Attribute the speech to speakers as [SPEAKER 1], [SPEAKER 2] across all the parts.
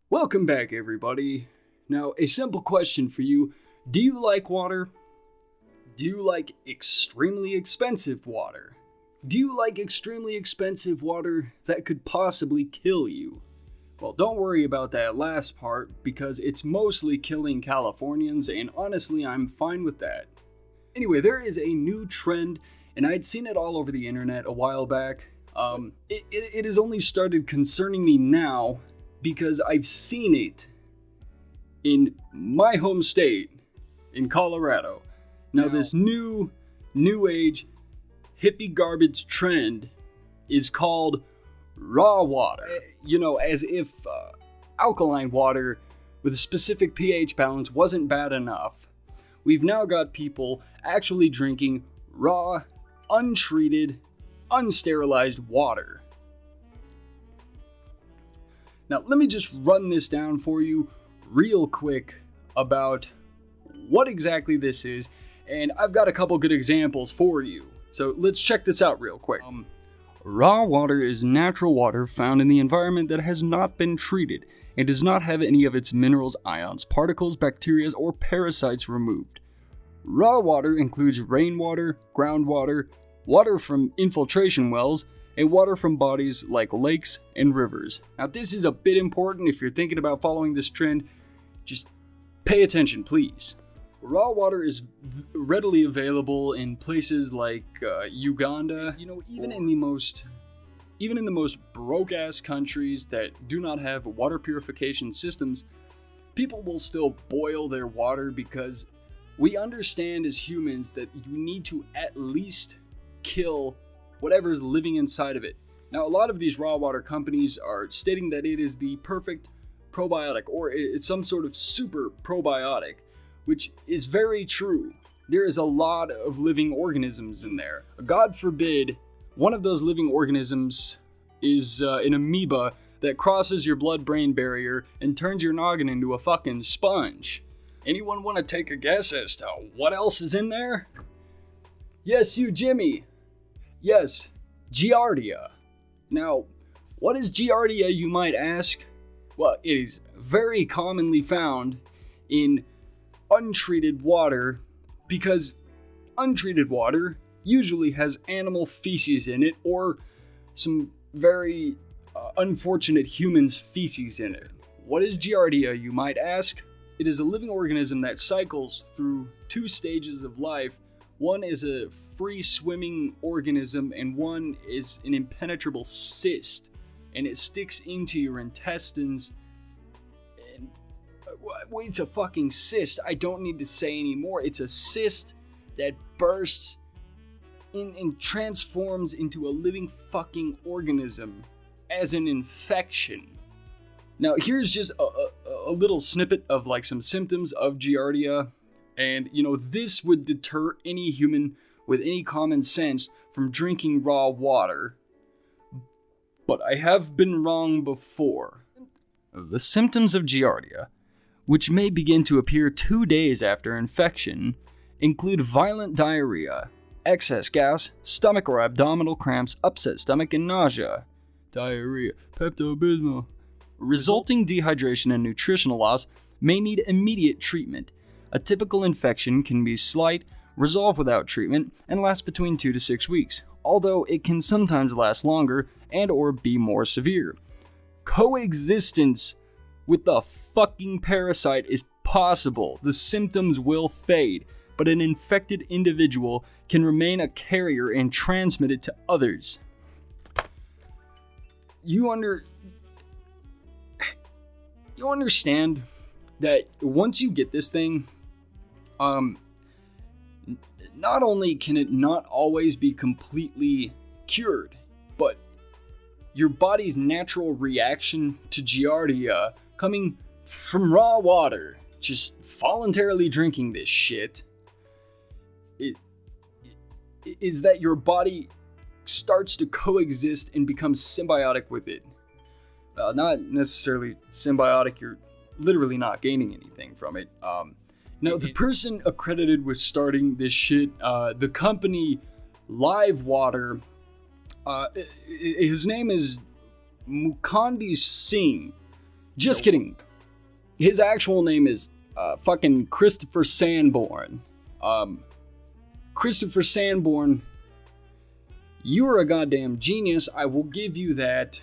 [SPEAKER 1] Welcome back, everybody. Now, a simple question for you. Do you like water? Do you like extremely expensive water? Do you like extremely expensive water that could possibly kill you? Well, don't worry about that last part because it's mostly killing Californians, and honestly, I'm fine with that. Anyway, there is a new trend, and I'd seen it all over the internet a while back. It has only started concerning me now because I've seen it in my home state, in Colorado. Now, this new age hippie garbage trend is called raw water. You know, as if alkaline water with a specific pH balance wasn't bad enough. We've now got people actually drinking raw, untreated, unsterilized water. Now, let me just run this down for you real quick about what exactly this is, and I've got a couple good examples for you. So let's check this out real quick. Raw water is natural water found in the environment that has not been treated and does not have any of its minerals, ions, particles, bacteria, or parasites removed. Raw water includes rainwater, groundwater, water from infiltration wells, and water from bodies like lakes and rivers. Now, this is a bit important if you're thinking about following this trend. Just pay attention, please. Raw water is readily available in places like Uganda. You know, even in the most broke-ass countries that do not have water purification systems, people will still boil their water because we understand as humans that you need to at least kill whatever's living inside of it. Now, a lot of these raw water companies are stating that it is the perfect probiotic, or it's some sort of super probiotic, which is very true. There is a lot of living organisms in there. God forbid one of those living organisms is an amoeba that crosses your blood-brain barrier and turns your noggin into a fucking sponge. Anyone want to take a guess as to what else is in there? Yes, you, Jimmy. Yes, Giardia. Now, what is Giardia, you might ask? Well, it is very commonly found in untreated water because untreated water usually has animal feces in it or some very unfortunate humans' feces in it. What is Giardia, you might ask? It is a living organism that cycles through two stages of life. One is a free-swimming organism, and one is an impenetrable cyst, and it sticks into your intestines. And it's a fucking cyst. I don't need to say anymore. It's a cyst that bursts and transforms into a living fucking organism as an infection. Now, here's just a little snippet of like some symptoms of Giardia. And, you know, this would deter any human with any common sense from drinking raw water. But I have been wrong before. The symptoms of Giardia, which may begin to appear 2 days after infection, include violent diarrhea, excess gas, stomach or abdominal cramps, upset stomach, and nausea. Diarrhea, Pepto-Bismol. Resulting dehydration and nutritional loss may need immediate treatment. A typical infection can be slight, resolve without treatment, and last between 2 to 6 weeks, although it can sometimes last longer and or be more severe. Coexistence with the fucking parasite is possible. The symptoms will fade, but an infected individual can remain a carrier and transmit it to others. You understand that once you get this thing, not only can it not always be completely cured, but your body's natural reaction to Giardia coming from raw water, just voluntarily drinking this shit, is that your body starts to coexist and becomes symbiotic with it. Not necessarily symbiotic, you're literally not gaining anything from it. Now, the person accredited with starting this shit, the company Live Water, his name is Mukandi Singh. Just kidding. His actual name is fucking Christopher Sanborn. Christopher Sanborn, you're a goddamn genius. I will give you that.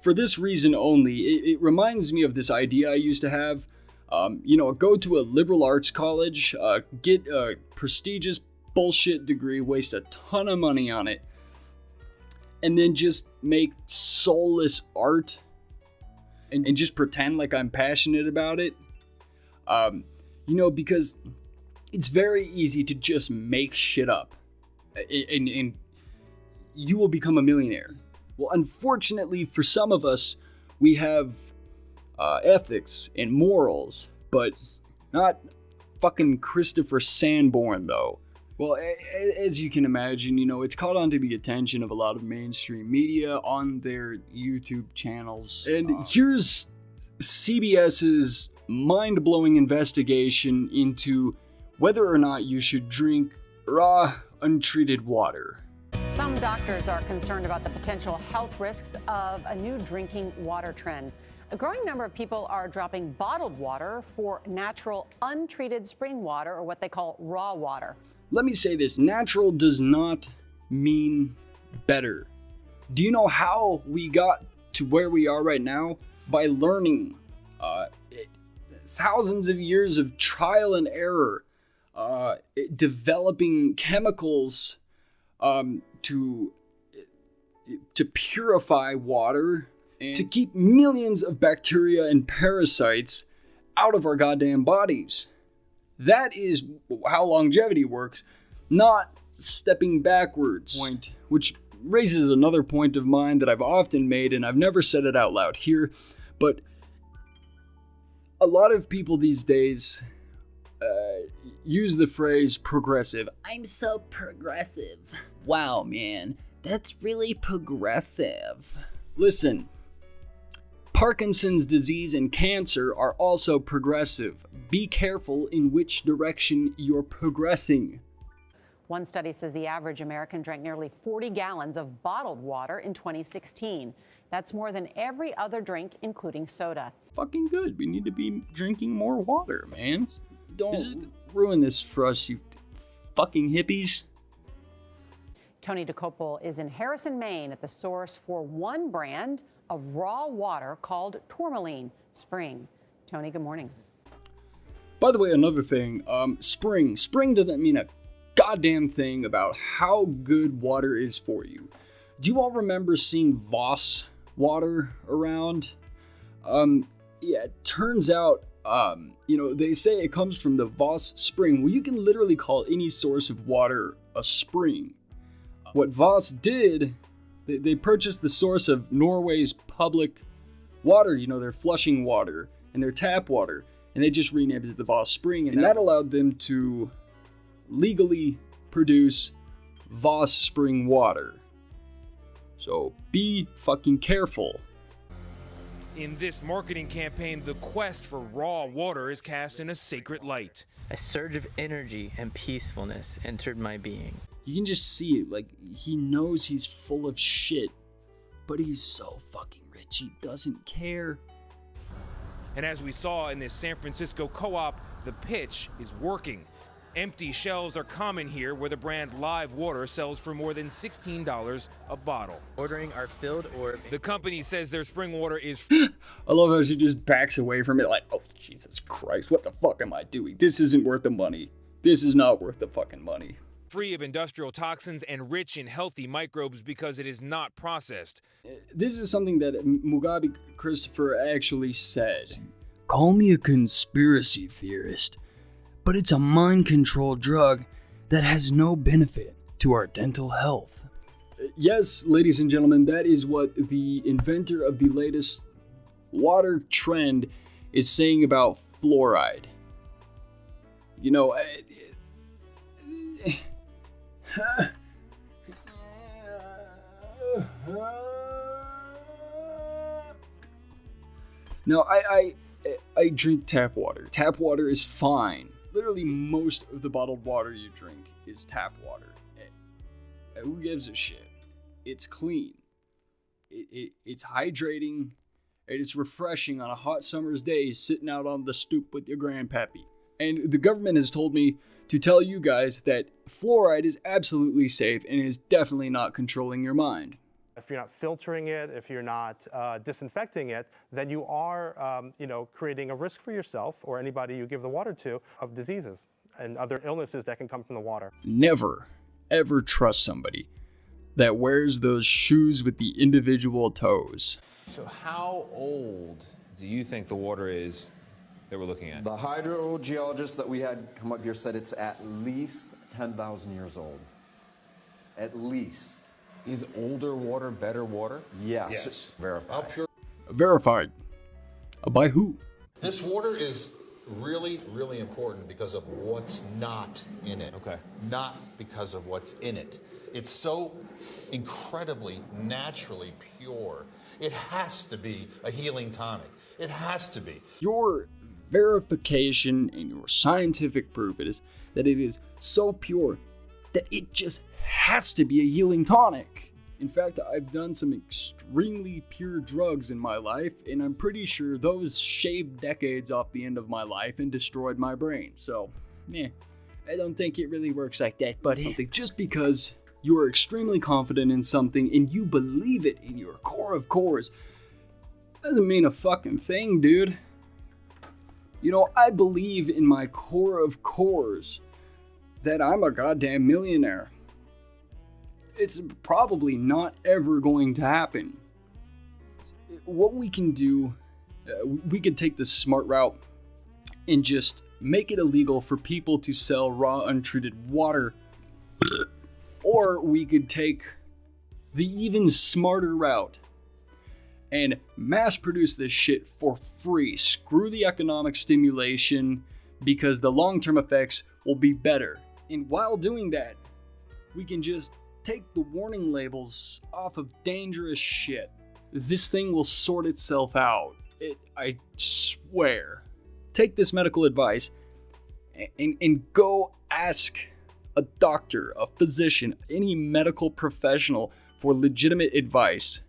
[SPEAKER 1] For this reason only, it reminds me of this idea I used to have. Go to a liberal arts college, get a prestigious bullshit degree, waste a ton of money on it, and then just make soulless art and just pretend like I'm passionate about it. Because it's very easy to just make shit up and you will become a millionaire. Well, unfortunately for some of us, we have ethics and morals, but not fucking Christopher Sanborn, though. Well, as you can imagine, it's caught on to the attention of a lot of mainstream media on their YouTube channels. And here's CBS's mind-blowing investigation into whether or not you should drink raw, untreated water.
[SPEAKER 2] Some doctors are concerned about the potential health risks of a new drinking water trend. A growing number of people are dropping bottled water for natural, untreated spring water, or what they call raw water.
[SPEAKER 1] Let me say this, natural does not mean better. Do you know how we got to where we are right now? By learning thousands of years of trial and error, developing chemicals to purify water, and to keep millions of bacteria and parasites out of our goddamn bodies. That is how longevity works, not stepping backwards. Which raises another point of mine that I've often made, and I've never said it out loud here, but a lot of people these days use the phrase progressive.
[SPEAKER 3] I'm so progressive. Wow, man, that's really progressive.
[SPEAKER 1] Listen, Parkinson's disease and cancer are also progressive. Be careful in which direction you're progressing.
[SPEAKER 2] One study says the average American drank nearly 40 gallons of bottled water in 2016. That's more than every other drink, including soda.
[SPEAKER 1] Fucking good. We need to be drinking more water, man. Don't ruin this for us, you fucking hippies.
[SPEAKER 2] Tony DeCopel is in Harrison, Maine, at the source for one brand of raw water called Tourmaline Spring. Tony, good morning.
[SPEAKER 1] By the way, another thing, spring. Spring doesn't mean a goddamn thing about how good water is for you. Do you all remember seeing Voss water around? It turns out, they say it comes from the Voss spring. Well, you can literally call any source of water a spring. What Voss did, they purchased the source of Norway's public water, their flushing water and their tap water, and they just renamed it the Voss Spring, and that allowed them to legally produce Voss Spring water. So be fucking careful.
[SPEAKER 4] In this marketing campaign, the quest for raw water is cast in a sacred light.
[SPEAKER 5] A surge of energy and peacefulness entered my being.
[SPEAKER 1] You can just see it, like, he knows he's full of shit, but he's so fucking rich, he doesn't care.
[SPEAKER 4] And as we saw in this San Francisco co-op, the pitch is working. Empty shelves are common here, where the brand Live Water sells for more than $16 a bottle.
[SPEAKER 5] Ordering our filled orb.
[SPEAKER 4] The company says their spring water is
[SPEAKER 1] I love how she just backs away from it like, oh, Jesus Christ, what the fuck am I doing? This isn't worth the money. This is not worth the fucking money.
[SPEAKER 4] free of industrial toxins and rich in healthy microbes because it is not processed.
[SPEAKER 1] This is something that Mugabe Christopher actually said. Call me a conspiracy theorist, but it's a mind control drug that has no benefit to our dental health. Yes, ladies and gentlemen, that is what the inventor of the latest water trend is saying about fluoride. You know, no, I drink tap water. Tap water is fine. Literally most of the bottled water you drink is tap water. Who gives a shit? It's clean. It's hydrating, and it's refreshing on a hot summer's day sitting out on the stoop with your grandpappy. And the government has told me to tell you guys that fluoride is absolutely safe and is definitely not controlling your mind.
[SPEAKER 6] If you're not filtering it, if you're not disinfecting it, then you are, creating a risk for yourself or anybody you give the water to of diseases and other illnesses that can come from the water.
[SPEAKER 1] Never, ever trust somebody that wears those shoes with the individual toes.
[SPEAKER 7] So how old do you think the water is that we're looking at?
[SPEAKER 8] The hydrogeologist that we had come up here said it's at least 10,000 years old. At least.
[SPEAKER 7] Is older water better water?
[SPEAKER 8] Yes. Verified.
[SPEAKER 1] Verified. By who?
[SPEAKER 9] This water is really, really important because of what's not in it.
[SPEAKER 7] Okay.
[SPEAKER 9] Not because of what's in it. It's so incredibly naturally pure. It has to be a healing tonic. It has to be.
[SPEAKER 1] Your verification and your scientific proof is that it is so pure that it just has to be a healing tonic. In fact, I've done some extremely pure drugs in my life, and I'm pretty sure those shaved decades off the end of my life and destroyed my brain. So, I don't think it really works like that, but something just because you are extremely confident in something and you believe it in your core of cores doesn't mean a fucking thing, dude. You know, I believe in my core of cores that I'm a goddamn millionaire. It's probably not ever going to happen. What we can do, we could take the smart route and just make it illegal for people to sell raw, untreated water. Or we could take the even smarter route and mass produce this shit for free. Screw the economic stimulation, because the long-term effects will be better. And while doing that, we can just take the warning labels off of dangerous shit. This thing will sort itself out. I swear. Take this medical advice and go ask a doctor, a physician, any medical professional for legitimate advice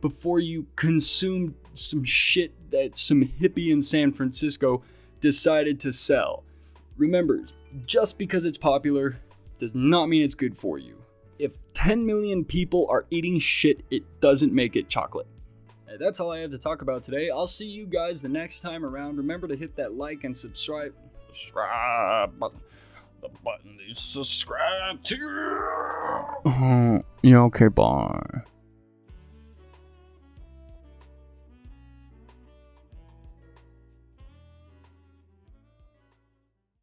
[SPEAKER 1] before you consume some shit that some hippie in San Francisco decided to sell. Remember, just because it's popular does not mean it's good for you. If 10 million people are eating shit, it doesn't make it chocolate. That's all I have to talk about today. I'll see you guys the next time around. Remember to hit that like and subscribe button. The button to subscribe to. Yeah, okay, bye.